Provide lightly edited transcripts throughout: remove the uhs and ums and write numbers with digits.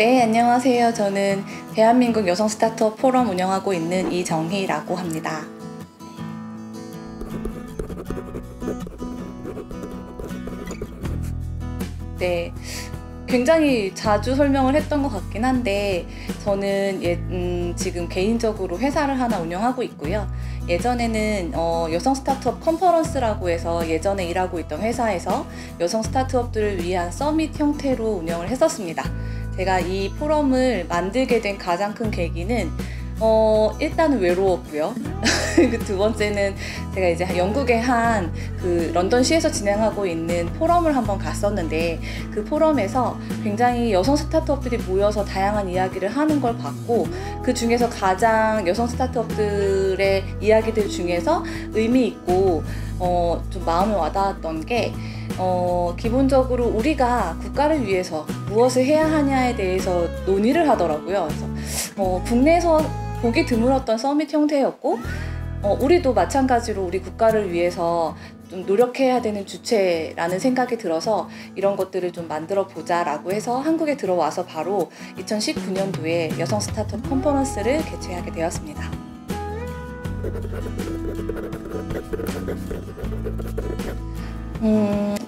네, 안녕하세요. 저는 대한민국 여성 스타트업 포럼 운영하고 있는 이정희라고 합니다. 네, 굉장히 자주 설명을 했던 것 같긴 한데 저는 지금 개인적으로 회사를 하나 운영하고 있고요. 예전에는 여성 스타트업 컨퍼런스라고 해서 예전에 일하고 있던 회사에서 여성 스타트업들을 위한 서밋 형태로 운영을 했었습니다. 제가 이 포럼을 만들게 된 가장 큰 계기는 일단은 외로웠고요. 그 두 번째는 제가 이제 영국의 한 런던시에서 진행하고 있는 포럼을 한번 갔었는데 그 포럼에서 굉장히 여성 스타트업들이 모여서 다양한 이야기를 하는 걸 봤고 그 중에서 가장 여성 스타트업들의 이야기들 중에서 의미 있고 좀 마음에 와닿았던 게 기본적으로 우리가 국가를 위해서 무엇을 해야 하냐에 대해서 논의를 하더라고요. 그래서 국내에서 보기 드물었던 서밋 형태였고 우리도 마찬가지로 우리 국가를 위해서 좀 노력해야 되는 주체라는 생각이 들어서 이런 것들을 좀 만들어 보자라고 해서 한국에 들어와서 바로 2019년도에 여성 스타트업 컨퍼런스를 개최하게 되었습니다.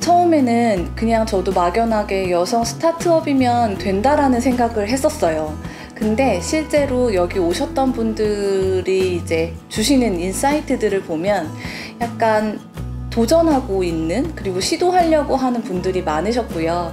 처음에는 그냥 저도 막연하게 여성 스타트업이면 된다라는 생각을 했었어요. 근데 실제로 여기 오셨던 분들이 이제 주시는 인사이트들을 보면 약간 도전하고 있는 그리고 시도하려고 하는 분들이 많으셨고요.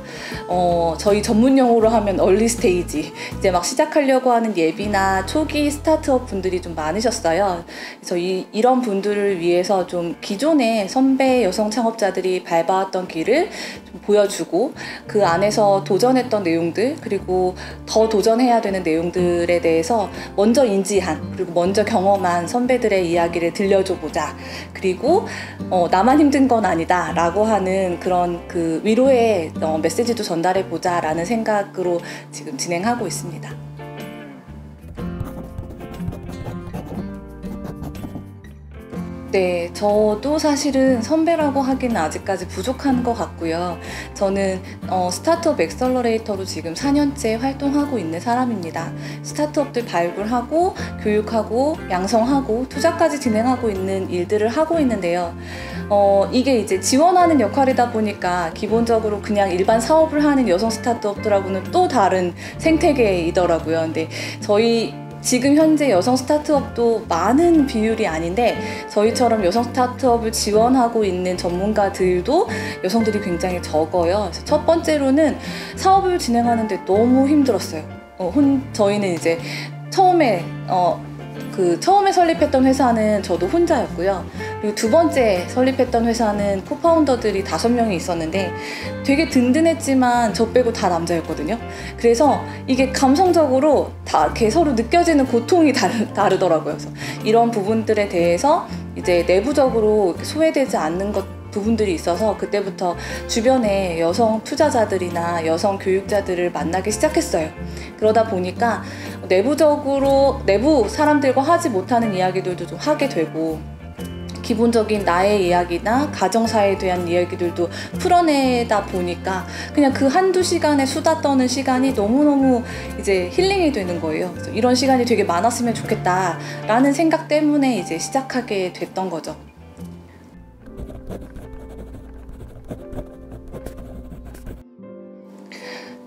저희 전문 용어로 하면 얼리 스테이지 이제 막 시작하려고 하는 예비나 초기 스타트업 분들이 좀 많으셨어요. 그래서 이런 분들을 위해서 좀 기존의 선배 여성 창업자들이 밟아왔던 길을 좀 보여주고 그 안에서 도전했던 내용들 그리고 더 도전해야 되는 내용들에 대해서 먼저 인지한 그리고 먼저 경험한 선배들의 이야기를 들려줘 보자. 그리고 나만 힘든 건 아니다 라고 하는 그런 위로의 메시지도 전달해 보자 라는 생각으로 지금 진행하고 있습니다. 네, 저도 사실은 선배라고 하기는 아직까지 부족한 것 같고요. 저는 스타트업 액셀러레이터로 지금 4년째 활동하고 있는 사람입니다. 스타트업들 발굴하고 교육하고 양성하고 투자까지 진행하고 있는 일들을 하고 있는데요. 이게 이제 지원하는 역할이다 보니까 기본적으로 그냥 일반 사업을 하는 여성 스타트업들하고는 또 다른 생태계이더라고요. 근데 저희 지금 현재 여성 스타트업도 많은 비율이 아닌데 저희처럼 여성 스타트업을 지원하고 있는 전문가들도 여성들이 굉장히 적어요. 그래서 첫 번째로는 사업을 진행하는데 너무 힘들었어요. 저희는 이제 처음에 설립했던 회사는 저도 혼자였고요. 그리고 두 번째 설립했던 회사는 코파운더들이 5명이 있었는데 되게 든든했지만 저 빼고 다 남자였거든요. 그래서 이게 감성적으로 다 서로 느껴지는 고통이 다르더라고요. 그래서 이런 부분들에 대해서 이제 내부적으로 소외되지 않는 부분들이 있어서 그때부터 주변에 여성 투자자들이나 여성 교육자들을 만나기 시작했어요. 그러다 보니까 내부 사람들과 하지 못하는 이야기들도 좀 하게 되고 기본적인 나의 이야기나 가정사에 대한 이야기들도 풀어내다 보니까 그냥 그 한두 시간에 수다 떠는 시간이 너무너무 이제 힐링이 되는 거예요. 그래서 이런 시간이 되게 많았으면 좋겠다라는 생각 때문에 이제 시작하게 됐던 거죠.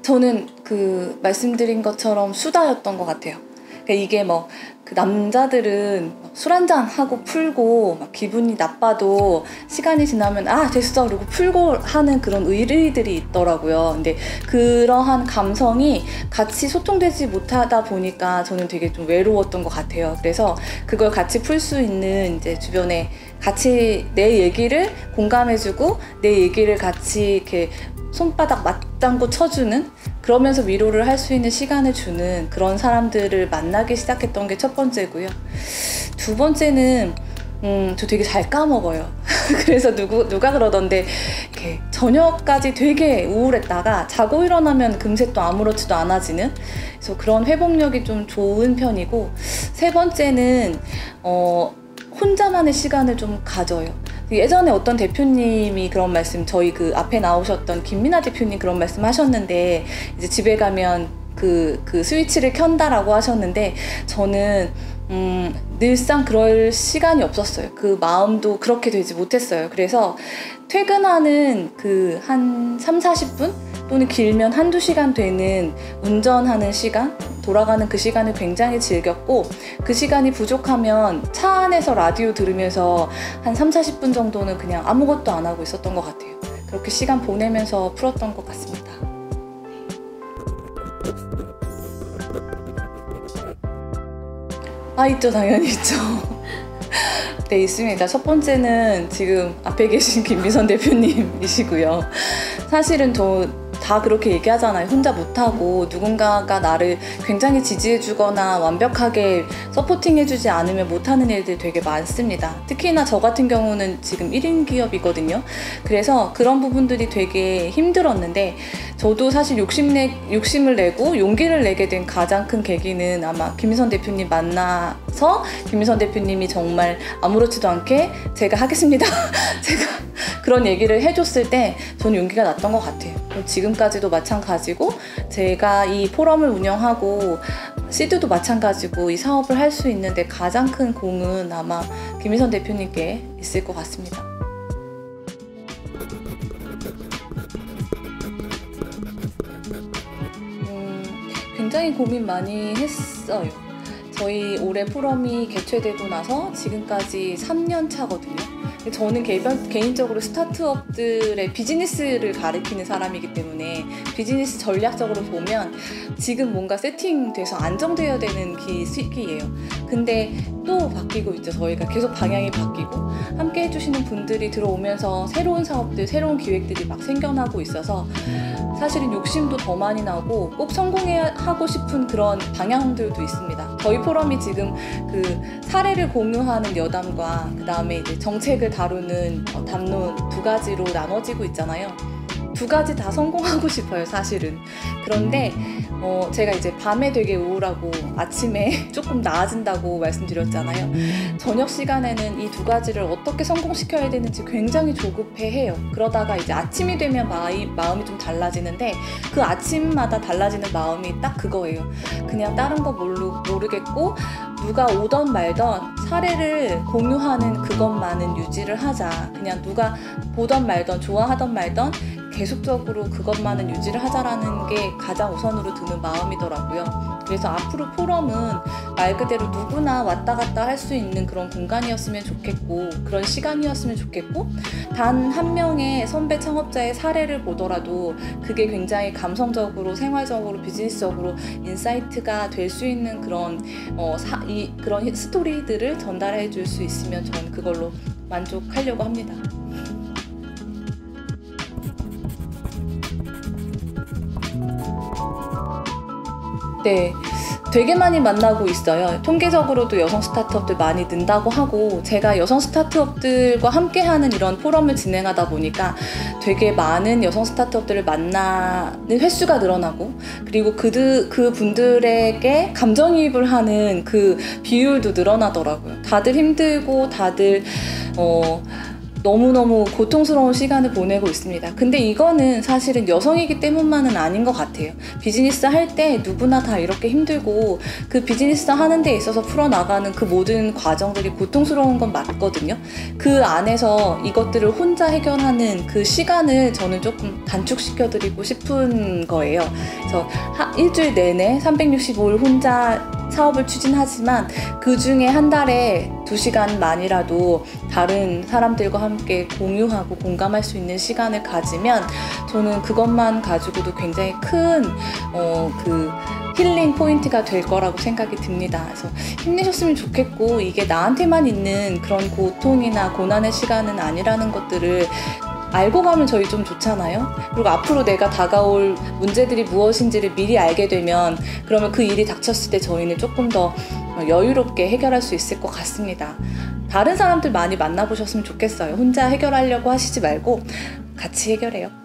저는 말씀드린 것처럼 수다였던 것 같아요. 그러니까 이게 남자들은 술 한잔 하고 풀고 막 기분이 나빠도 시간이 지나면 됐어 그리고 풀고 하는 그런 의리들이 있더라고요. 근데 그러한 감성이 같이 소통되지 못하다 보니까 저는 되게 좀 외로웠던 것 같아요. 그래서 그걸 같이 풀 수 있는 이제 주변에 같이 내 얘기를 공감해주고 내 얘기를 같이 이렇게 손바닥 맞장구 쳐주는 그러면서 위로를 할 수 있는 시간을 주는 그런 사람들을 만나기 시작했던 게 첫 번째고요. 두 번째는 저 되게 잘 까먹어요. 그래서 누가 그러던데 이렇게 저녁까지 되게 우울했다가 자고 일어나면 금세 또 아무렇지도 않아지는 그래서 그런 회복력이 좀 좋은 편이고 세 번째는 혼자만의 시간을 좀 가져요. 예전에 어떤 대표님이 그런 말씀, 저희 앞에 나오셨던 김민아 대표님 그런 말씀 하셨는데, 이제 집에 가면 그 스위치를 켠다라고 하셨는데 저는 늘상 그럴 시간이 없었어요. 그 마음도 그렇게 되지 못했어요. 그래서 퇴근하는 그 한 3-40분 또는 길면 1-2시간 되는 운전하는 시간, 돌아가는 그 시간을 굉장히 즐겼고, 그 시간이 부족하면 차 안에서 라디오 들으면서 한 3-40분 정도는 그냥 아무것도 안 하고 있었던 것 같아요. 그렇게 시간 보내면서 풀었던 것 같습니다. 있죠. 당연히 있죠. 네, 있습니다. 첫 번째는 지금 앞에 계신 김미선 대표님이시고요. 사실은 저 다 그렇게 얘기하잖아요. 혼자 못하고 누군가가 나를 굉장히 지지해주거나 완벽하게 서포팅해주지 않으면 못하는 일들이 되게 많습니다. 특히나 저 같은 경우는 지금 1인 기업이거든요. 그래서 그런 부분들이 되게 힘들었는데, 저도 사실 욕심을 내고 용기를 내게 된 가장 큰 계기는 아마 김미선 대표님 만나서 김미선 대표님이 정말 아무렇지도 않게 제가 하겠습니다. 제가 그런 얘기를 해줬을 때 저는 용기가 났던 것 같아요. 지금까지도 마찬가지고, 제가 이 포럼을 운영하고 시드도 마찬가지고 이 사업을 할 수 있는데 가장 큰 공은 아마 김미선 대표님께 있을 것 같습니다. 굉장히 고민 많이 했어요. 저희 올해 포럼이 개최되고 나서 지금까지 3년 차거든요. 저는 개인적으로 스타트업들의 비즈니스를 가리키는 사람이기 때문에 비즈니스 전략적으로 보면 지금 뭔가 세팅돼서 안정되어야 되는 시기예요. 근데 또 바뀌고 있죠. 저희가 계속 방향이 바뀌고, 함께 해주시는 분들이 들어오면서 새로운 사업들, 새로운 기획들이 막 생겨나고 있어서 사실은 욕심도 더 많이 나고 꼭 성공하고 싶은 그런 방향들도 있습니다. 저희 포럼이 지금 그 사례를 공유하는 여담과 그 다음에 이제 정책을 다루는 담론 2가지로 나눠지고 있잖아요. 2가지 다 성공하고 싶어요, 사실은. 그런데 제가 이제 밤에 되게 우울하고 아침에 조금 나아진다고 말씀드렸잖아요. 저녁 시간에는 이 2가지를 어떻게 성공시켜야 되는지 굉장히 조급해해요. 그러다가 이제 아침이 되면 마음이 좀 달라지는데, 그 아침마다 달라지는 마음이 딱 그거예요. 그냥 다른 거 모르겠고 누가 오던 말던 사례를 공유하는 그것만은 유지를 하자. 그냥 누가 보던 말던 좋아하던 말던 계속적으로 그것만은 유지를 하자라는 게 가장 우선으로 드는 마음이더라고요. 그래서 앞으로 포럼은 말 그대로 누구나 왔다 갔다 할 수 있는 그런 공간이었으면 좋겠고, 그런 시간이었으면 좋겠고, 단 한 명의 선배 창업자의 사례를 보더라도 그게 굉장히 감성적으로, 생활적으로, 비즈니스적으로 인사이트가 될 수 있는 그런 그런 스토리들을 전달해 줄 수 있으면 저는 그걸로 만족하려고 합니다. 네, 되게 많이 만나고 있어요. 통계적으로도 여성 스타트업들 많이 는다고 하고, 제가 여성 스타트업들과 함께하는 이런 포럼을 진행하다 보니까 되게 많은 여성 스타트업들을 만나는 횟수가 늘어나고, 그리고 그 분들에게 감정이입을 하는 그 비율도 늘어나더라고요. 다들 힘들고 다들 너무너무 고통스러운 시간을 보내고 있습니다. 근데 이거는 사실은 여성이기 때문만은 아닌 것 같아요. 비즈니스 할 때 누구나 다 이렇게 힘들고, 그 비즈니스 하는 데 있어서 풀어나가는 그 모든 과정들이 고통스러운 건 맞거든요. 그 안에서 이것들을 혼자 해결하는 그 시간을 저는 조금 단축시켜드리고 싶은 거예요. 그래서 일주일 내내 365일 혼자 사업을 추진하지만 그 중에 한 달에 2시간만이라도 다른 사람들과 함께 공유하고 공감할 수 있는 시간을 가지면 저는 그것만 가지고도 굉장히 큰 그 힐링 포인트가 될 거라고 생각이 듭니다. 그래서 힘내셨으면 좋겠고, 이게 나한테만 있는 그런 고통이나 고난의 시간은 아니라는 것들을 알고 가면 저희 좀 좋잖아요. 그리고 앞으로 내가 다가올 문제들이 무엇인지를 미리 알게 되면, 그러면 그 일이 닥쳤을 때 저희는 조금 더 여유롭게 해결할 수 있을 것 같습니다. 다른 사람들 많이 만나보셨으면 좋겠어요. 혼자 해결하려고 하시지 말고 같이 해결해요.